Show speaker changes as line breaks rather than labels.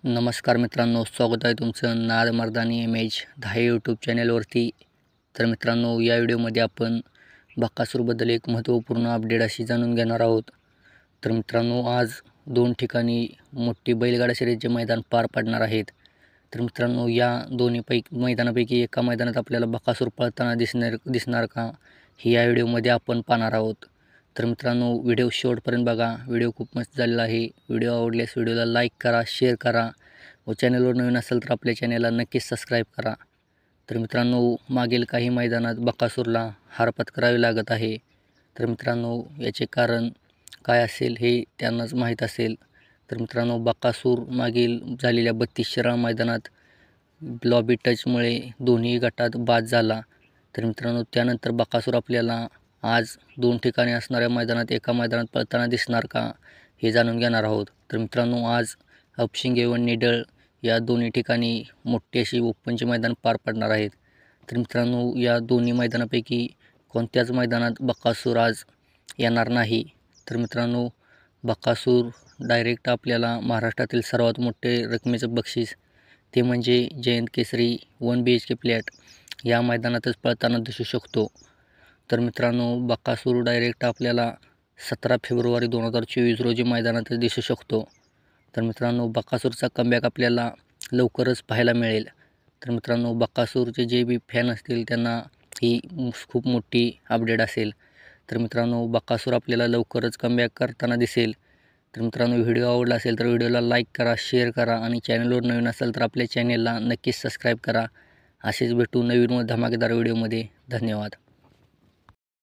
नमस्कार मित्रांनो, स्वागत आहे तुमचं नाद मर्दानी इमेज 10 यूट्यूब चॅनलवरती. तर मित्रांनो, या व्हिडिओमध्ये आपण बकासूरबद्दल एक महत्त्वपूर्ण अपडेट अशी जाणून घेणार आहोत. तर मित्रांनो, आज 2 ठिकाणी मोठी बैलगाडा शर्यतीचे मैदान पार पडणार आहेत. तर मित्रांनो, या मैदानापैकी एका मैदानात आपल्याला बकासूर पळताना दिसणार का, हे या व्हिडिओमध्ये आपण पाहणार आहोत. तर मित्रांनो, व्हिडिओ शेवटपर्यंत बघा. व्हिडिओ खूप मस्त झालेला आहे. व्हिडिओ आवडल्यास व्हिडिओला लाईक करा, शेअर करा व चॅनलवर नवीन असेल तर आपल्या चॅनलला नक्कीच सबस्क्राईब करा. तर मित्रांनो, मागील काही मैदानात बकासूरला हार पत्करावी लागत आहे. तर मित्रांनो, याचे कारण काय असेल हे त्यांनाच माहीत असेल. तर मित्रांनो, बकासूर मागील झालेल्या 32 शिराळ मैदानात लॉबी टचमुळे दोन्ही गटात बाद झाला. तर मित्रांनो, त्यानंतर बकासूर आपल्याला आज 2 ठिकाणी असणाऱ्या मैदानात एका मैदानात पळताना दिसणार का, हे जाणून घेणार आहोत. तर मित्रांनो, आज हापशिंगे व निडळ या दोन्ही ठिकाणी मोठी अशी ओपनचे मैदान पार पडणार आहेत. तर मित्रांनो, या दोन्ही मैदानापैकी कोणत्याच मैदानात बकासूर आज येणार नाही. तर मित्रांनो, बकासूर डायरेक्ट आपल्याला महाराष्ट्रातील सर्वात मोठे रकमेचं बक्षीस ते म्हणजे जयंत केसरी 1 BHK फ्लॅट या मैदानातच पळताना दिसू शकतो. तर मित्रांनो, बकासूर डायरेक्ट आपल्याला 17 फेब्रुवारी 2024 रोजी मैदानातच दिसू शकतो. तर मित्रांनो, बकासूरचा कमबॅक आपल्याला लवकरच पाहायला मिळेल. तर मित्रांनो, बकासूरचे जे बी फॅन असतील त्यांना ही खूप मोठी अपडेट असेल. तर मित्रांनो, बकासूर आपल्याला लवकरच कमबॅक करताना दिसेल. तर मित्रांनो, व्हिडिओ आवडला असेल तर व्हिडिओला लाईक करा, शेअर करा आणि चॅनलवर नवीन असेल तर आपल्या चॅनलला नक्कीच सबस्क्राईब करा. असेच भेटू नवीन व धमाकेदार व्हिडिओमध्ये. धन्यवाद.